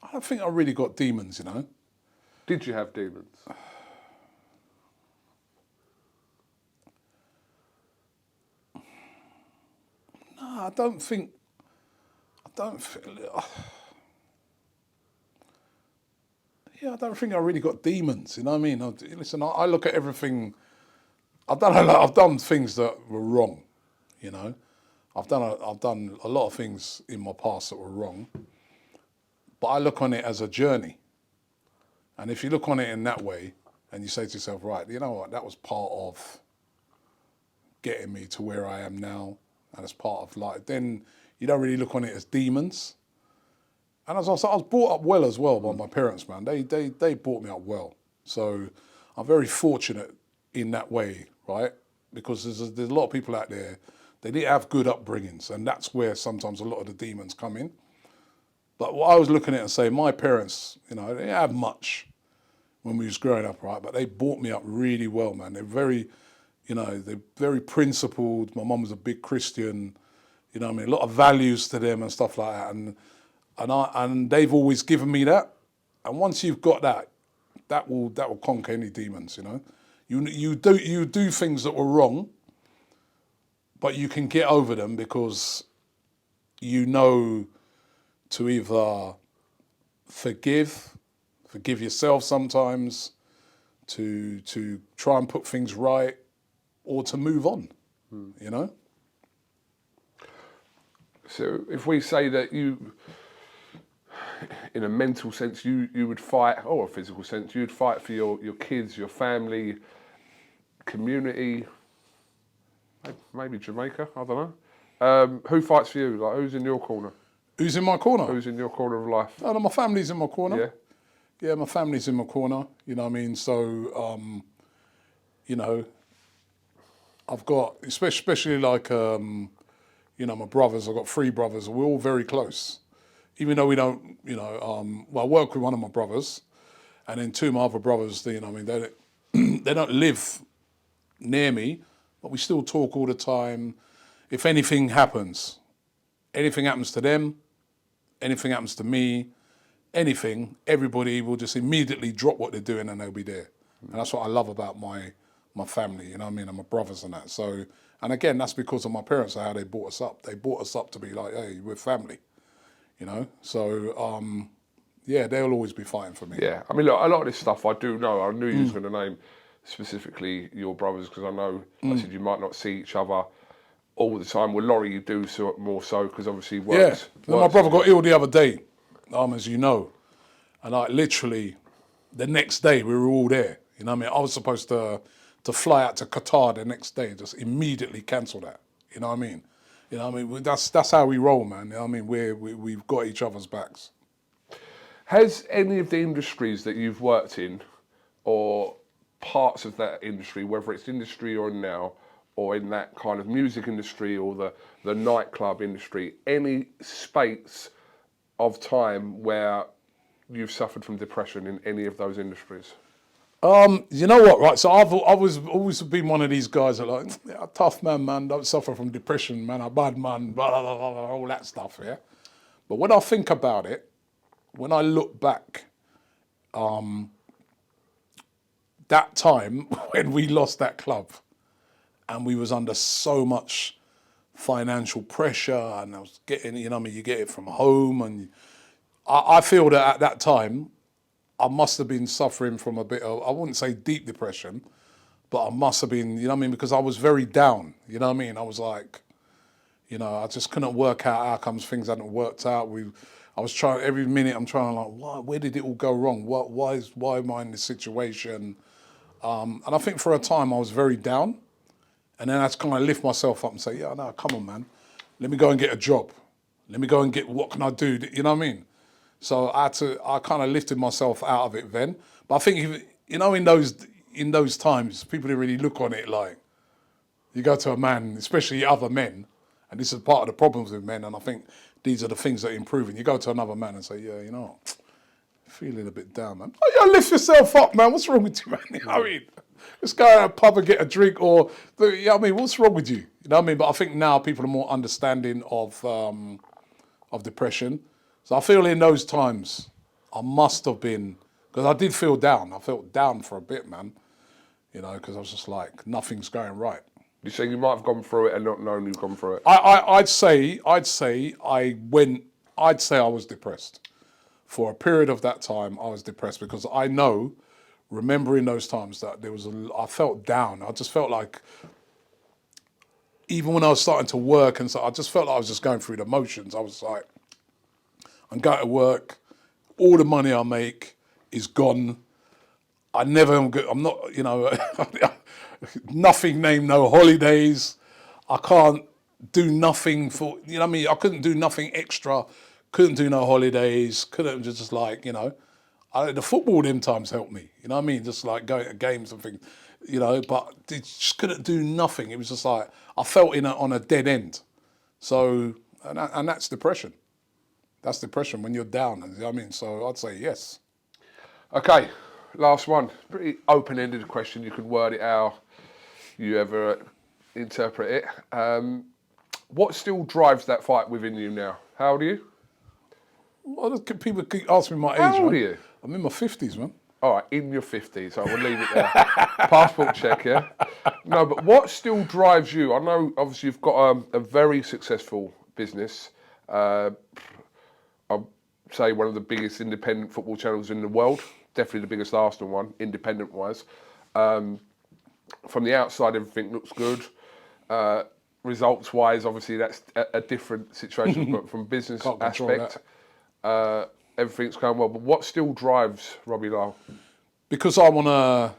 I don't think I really got demons, you know. Did you have demons? No, I don't think. Yeah, I don't think I really got demons. You know what I mean? Listen, I look at everything. I've done things that were wrong. You know, I've done a lot of things in my past that were wrong. But I look on it as a journey. And if you look on it in that way, and you say to yourself, right, you know what, that was part of getting me to where I am now, and it's part of life, then you don't really look on it as demons. And as I said, I was brought up well as well by my parents, man. They brought me up well. So I'm very fortunate in that way, right? Because there's a lot of people out there, they didn't have good upbringings, and that's where sometimes a lot of the demons come in. But what I was looking at and saying, my parents, you know, they didn't have much when we was growing up, right? But they brought me up really well, man. They're very, you know, they're very principled. My mum was a big Christian, you know what I mean? A lot of values to them and stuff like that. And they've always given me that. And once you've got that, that will conquer any demons, you know. You do things that were wrong, but you can get over them because you know to either forgive yourself sometimes, to try and put things right, or to move on, you know. So if we say that you, in a mental sense, you would fight, or a physical sense, you'd fight for your kids, your family, community, maybe Jamaica, I don't know. Who fights for you? Like, who's in your corner? Who's in my corner? Who's in your corner of life? Oh, no, my family's in my corner. Yeah. Yeah, my family's in my corner, you know what I mean? So, you know, I've got, especially like, you know, my brothers, I've got 3 brothers, we're all very close. Even though we don't, you know, well, I work with one of my brothers, and then 2 of my other brothers, you know what I mean, they don't live near me, but we still talk all the time. If anything happens to them, anything happens to me, anything, everybody will just immediately drop what they're doing and they'll be there. And that's what I love about my family, you know what I mean, and my brothers and that. So, and again, that's because of my parents and how they brought us up. They brought us up to be like, hey, we're family, you know? So, yeah, they'll always be fighting for me. Yeah, I mean, look, a lot of this stuff I do know. I knew you was going to name specifically your brothers because I know, I said you might not see each other all the time. With Laurie, you do so more so because obviously works. Yeah, my brother got ill the other day, as you know, and like literally the next day we were all there. You know what I mean? I was supposed to fly out to Qatar the next day, just immediately cancel that. You know what I mean? You know what I mean? That's how we roll, man. You know what I mean? We've got each other's backs. Has any of the industries that you've worked in, or parts of that industry, whether it's industry or now, or in that kind of music industry or the nightclub industry, any space of time where you've suffered from depression in any of those industries? You know what, right? So I've always been one of these guys that like, yeah, tough man, don't suffer from depression, man, a bad man, blah, blah, blah, blah, all that stuff, yeah? But when I think about it, when I look back, that time when we lost that club and we was under so much financial pressure and I was getting, you know what I mean, you get it from home, and I feel that at that time, I must have been suffering from a bit of, I wouldn't say deep depression, but I must have been, you know what I mean, because I was very down, you know what I mean? I was like, you know, I just couldn't work out how comes things hadn't worked out. I was trying, every minute I'm trying like, where did it all go wrong? Why am I in this situation? And I think for a time I was very down, and then I had to kind of lift myself up and say, yeah, no, come on, man. Let me go and get a job. Let me go and get, what can I do? You know what I mean? So I kind of lifted myself out of it then. But I think, you know, in those times, people didn't really look on it like, you go to a man, especially other men, and this is part of the problems with men, and I think these are the things that are improving. You go to another man and say, yeah, you know, feeling a bit down, man. Oh, yeah, lift yourself up, man. What's wrong with you, man? You know what I mean? Let's go to a pub and get a drink, or, you know what I mean? What's wrong with you? You know what I mean? But I think now people are more understanding of depression. So I feel in those times, I must have been, because I did feel down. I felt down for a bit, man. You know, because I was just like, nothing's going right. You say you might have gone through it and not known you've gone through it? I'd say I was depressed. For a period of that time, I was depressed because I know, remembering those times, that I felt down. I just felt like, even when I was starting to work and so, I just felt like I was just going through the motions. I was like, I'm going to work, all the money I make is gone. I'm not, you know, nothing named, no holidays. I can't do nothing for, you know what I mean? I couldn't do nothing extra, couldn't do no holidays, couldn't just like, you know, the football them times helped me, you know what I mean? Just like going to games and things, you know, but they just couldn't do nothing. It was just like, I felt on a dead end. So, and that's depression. That's depression when you're down, you know what I mean? So I'd say yes. Okay, last one. Pretty open-ended question. You can word it how you ever interpret it. What still drives that fight within you now? How old are you? Well, people keep asking me my age. How old are you? I'm in my 50s, man. All right, in your 50s, I will leave it there. Passport check, yeah? No, but what still drives you? I know, obviously, you've got a very successful business. I'll say one of the biggest independent football channels in the world. Definitely the biggest Arsenal one, independent-wise. From the outside, everything looks good. Results-wise, obviously, that's a different situation, but from business Can't control aspect, everything's going well. But what still drives Robbie Lyle? Because I want to,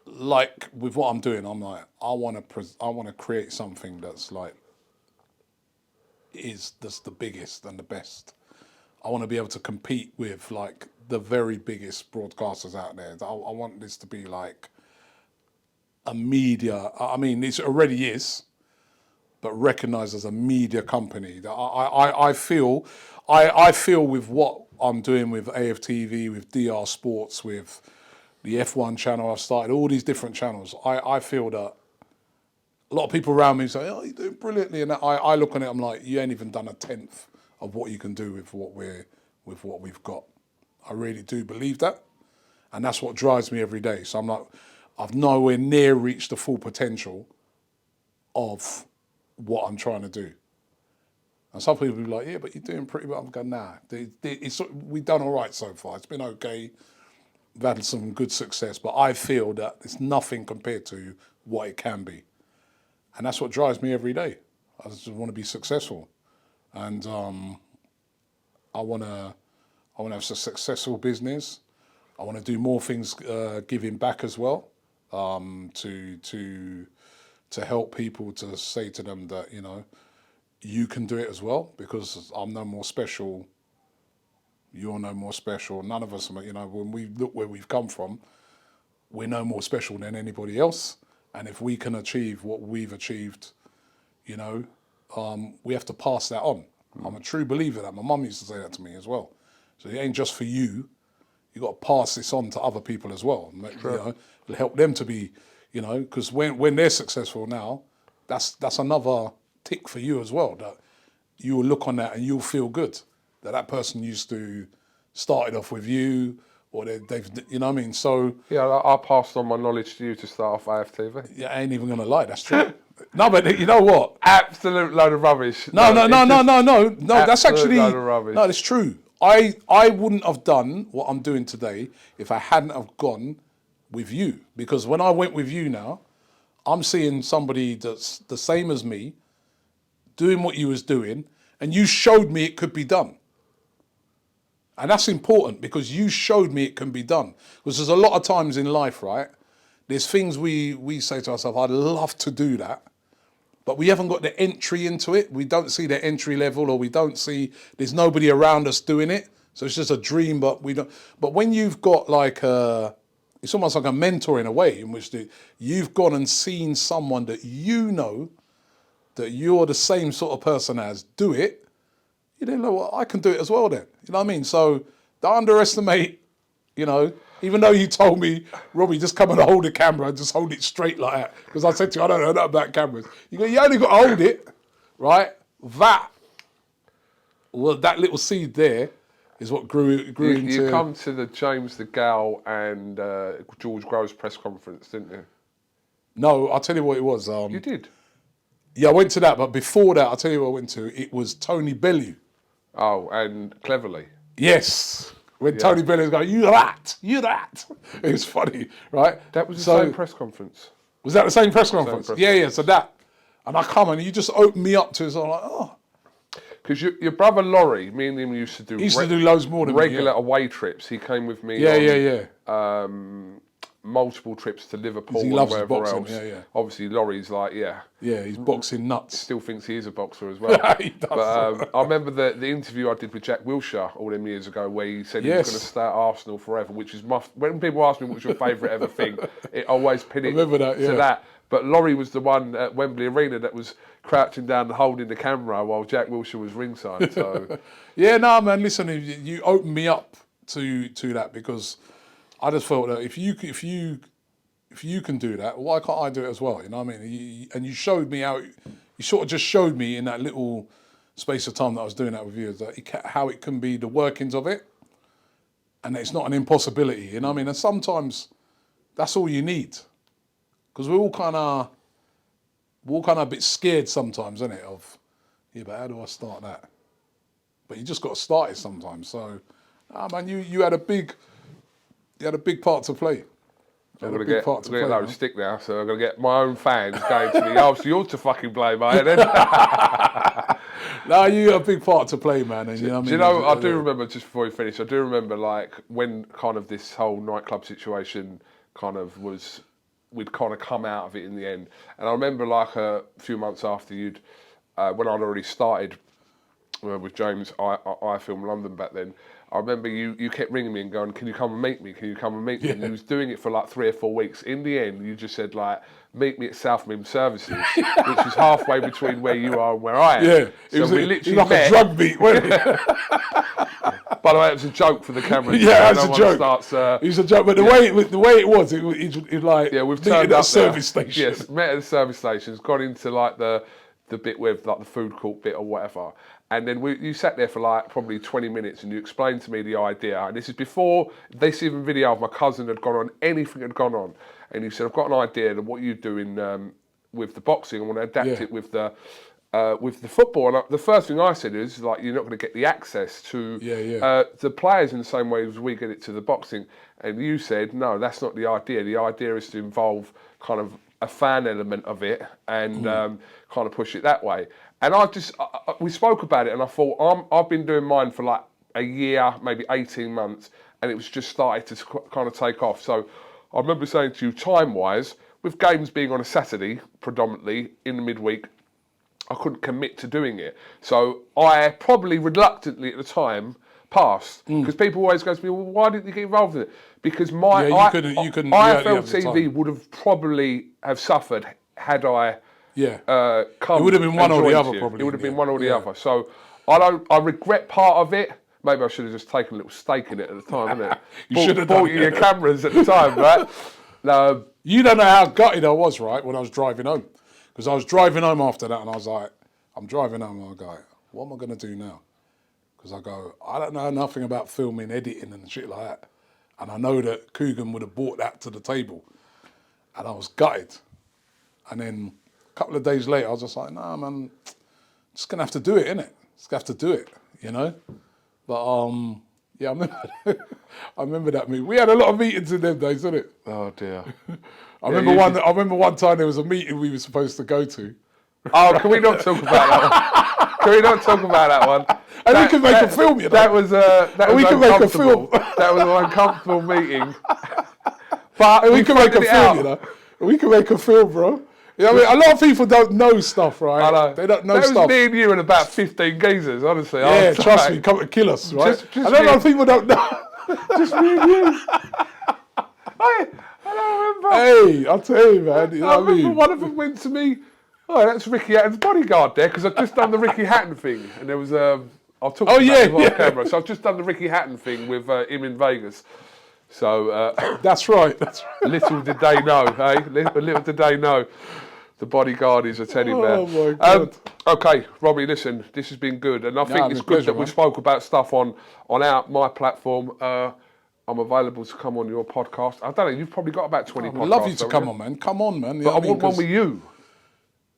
like, with what I'm doing, I'm like, I want to create something that's like, that's the biggest and the best. I want to be able to compete with like the very biggest broadcasters out there. I want this to be like a media. I mean, it already is, but recognised as a media company. That I feel with what I'm doing with AFTV, with DR Sports, with the F1 channel I've started, all these different channels. I feel that a lot of people around me say, "Oh, you're doing brilliantly," and I look on it, I'm like, you ain't even done a tenth of what you can do with what we've got. I really do believe that, and that's what drives me every day. So I'm like, I've nowhere near reached the full potential of what I'm trying to do. And some people will be like, "Yeah, but you're doing pretty well." I'm going, "Nah, we've done all right so far. It's been okay. We've had some good success, but I feel that it's nothing compared to what it can be." And that's what drives me every day. I just want to be successful. And I want to have a successful business. I want to do more things giving back as well, to help people, to say to them that, you know, you can do it as well, because I'm no more special. You're no more special. None of us, you know, when we look where we've come from, we're no more special than anybody else. And if we can achieve what we've achieved, you know, we have to pass that on. I'm a true believer of that. My mum used to say that to me as well. So it ain't just for you. You got to pass this on to other people as well. You know, it'll help them to be, you know, because when they're successful now, that's another tick for you as well. That you will look on that and you'll feel good that person used to started off with you, or they've, you know what I mean? So Yeah, I passed on my knowledge to you to start off AFTV. yeah, I ain't even gonna lie, that's true. No, but you know what? Absolute load of rubbish. No. That's actually load of rubbish. no. It's true. I wouldn't have done what I'm doing today if I hadn't have gone with you. Because when I went with you now, I'm seeing somebody that's the same as me, doing what you was doing, and you showed me it could be done. And that's important, because you showed me it can be done. Because there's a lot of times in life, right? There's things we say to ourselves, I'd love to do that, but we haven't got the entry into it. We don't see the entry level, or we don't see, there's nobody around us doing it. So it's just a dream, but we don't. But when you've got like it's almost like a mentor in a way, in which you've gone and seen someone that you know that you're the same sort of person as do it, you didn't know what, I can do it as well then. You know what I mean? So don't underestimate, you know, even though you told me, Robbie, just come and hold the camera and just hold it straight like that. Because I said to you, I don't know nothing about cameras. You go, you only got to hold it, right? That little seed there is what grew into... You come to the James the Gal and George Groves press conference, didn't you? No, I'll tell you what it was. You did? Yeah, I went to that, but before that, I'll tell you what I went to. It was Tony Bellew. Oh, and Cleverly. Yes. When Tony Bellew was going, you that. It was funny, right? That was the same press conference. Was that the same press conference? Press Yeah, so that. And I come and you just opened me up to it. So I'm like, oh. Because your brother Laurie, me and him used to do... He used to do loads more than regular me, away trips. He came with me on multiple trips to Liverpool he and loves wherever boxing, else. Obviously, Laurie's like, Yeah, he's boxing nuts. still thinks he is a boxer as well. He does. But I remember the interview I did with Jack Wilshere all them years ago, where he said he was going to stay at Arsenal forever, which is when people ask me what's your favourite ever thing, it always pin it to that. But Laurie was the one at Wembley Arena that was crouching down and holding the camera while Jack Wilshere was ringside. So yeah, no, man. Listen, you opened me up to that, because I just felt that if you can do that, why can't I do it as well? You know what I mean? And you showed me how. You sort of just showed me in that little space of time that I was doing that with you, that how it can be, the workings of it. and it's not an impossibility, you know what I mean? And sometimes that's all you need, because we're all kind of a bit scared sometimes, isn't it? Of, yeah, but how do I start that? But you just got to start it sometimes. So, man, you had a big part to play. I'm going to get a load of stick now, so I'm going to get my own fans going to me, oh, so you're to fucking blame, mate. No, you got a big part to play, man. And, you know what I mean? Do you know, I do remember, just before we finish, I do remember like when kind of this whole nightclub situation kind of was, we'd kind of come out of it in the end. And I remember like a few months after you'd, when I'd already started with James, IFL London back then, I remember you kept ringing me and going, can you come and meet me? Can you come and meet me? And you was doing it for like 3 or 4 weeks. In the end, you just said like, meet me at South Mim Services, which is halfway between where you are and where I am. Yeah, so we literally like met. A drug beat, wasn't it? By the way, it was a joke for the camera. Yeah, that's a joke. It was a joke, but the way it was like, yeah, we've turned at up a service station. Yes, met at the service stations, got into like the bit with like the food court bit or whatever. And then you sat there for like probably 20 minutes and you explained to me the idea. And this is before this even video of my cousin had gone on, anything had gone on. And you said, I've got an idea of what you're doing with the boxing. I want to adapt it with the football. And the first thing I said is like, you're not going to get the access to the players in the same way as we get it to the boxing. And you said, no, that's not the idea. The idea is to involve kind of a fan element of it and kind of push it that way. And we spoke about it and I thought, I've been doing mine for like a year, maybe 18 months, and it was just started to kind of take off. So I remember saying to you, time-wise, with games being on a Saturday, predominantly, in the midweek, I couldn't commit to doing it. So I probably reluctantly at the time passed, because people always go to me, well, why didn't you get involved in it? Because my IFL TV would have probably have suffered had I come. It would have been one or the other, probably. It would have been one or the other. So I regret part of it. Maybe I should have just taken a little stake in it at the time, innit? You should have bought your cameras at the time, right? No. You don't know how gutted I was, right, when I was driving home. Because I was driving home after that and I was like, I'm driving home and I go, what am I going to do now? Because I go, I don't know nothing about filming, editing and shit like that. And I know that Kugan would have brought that to the table. And I was gutted. And then a couple of days later, I was just like, nah, man, just going to have to do it, innit? Just have to do it, you know? But, yeah, I remember that meeting. We had a lot of meetings in them days, didn't it? Oh, dear. I remember one time there was a meeting we were supposed to go to. Oh, can we not talk about that one? Can we not talk about that one? And we can make a film, you know? That was we can make a film. That was an uncomfortable meeting. But we can make a film, you know? We can make a film, bro. You know what I mean? A lot of people don't know stuff, right? I know. They don't know stuff. That was me and you and about 15 geezers, honestly. Yeah, trust me, come to kill us, right? Just a lot of people don't know. Just me and you. I don't remember. Hey, I'll tell you, man. You know I what I remember mean? one of them went to me, oh, that's Ricky Hatton's bodyguard there, because I've just done the Ricky Hatton thing. And there was, I'll talk about it on camera. So I've just done the Ricky Hatton thing with him in Vegas. So that's right. Little did they know, hey? Little did they know. The bodyguard is a teddy bear. Oh my God. Okay, Robbie, listen, this has been good, and I think it's good that we spoke about stuff on my platform. I'm available to come on your podcast. I don't know, you've probably got about 20 podcasts. I'd love you to come on, man. Come on, man. But I want one with you.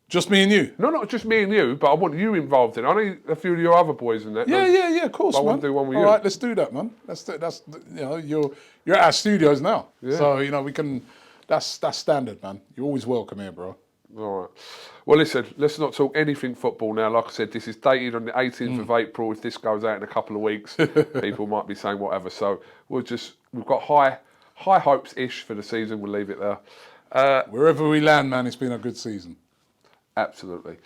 Just me and you? No, not just me and you, but I want you involved in it. I know a few of your other boys in that. Yeah, of course, man. I want to do one with you. All right, let's do that, man. That's you know, you're at our studios now, so you know we can. That's standard, man. You're always welcome here, bro. All right. Well, listen, let's not talk anything football now. Like I said, this is dated on the 18th of April. If this goes out in a couple of weeks, people might be saying whatever. So we've got high hopes-ish for the season. We'll leave it there. Wherever we land, man, it's been a good season. Absolutely.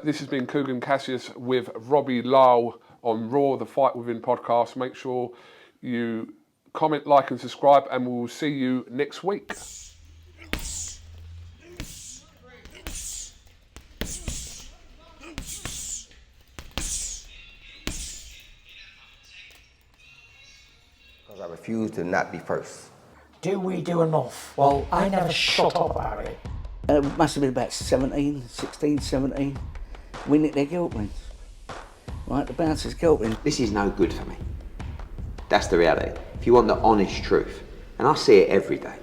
This has been Kugan Cassius with Robbie Lyle on Raw, the Fight Within podcast. Make sure you comment, like and subscribe, and we'll see you next week. I refuse to not be first. Do we do enough? Well, I never shut up about it. It must have been about 16, 17. We nicked their guilt rings. Right, the bouncers' guilt rings. This is no good for me. That's the reality. If you want the honest truth, and I see it every day.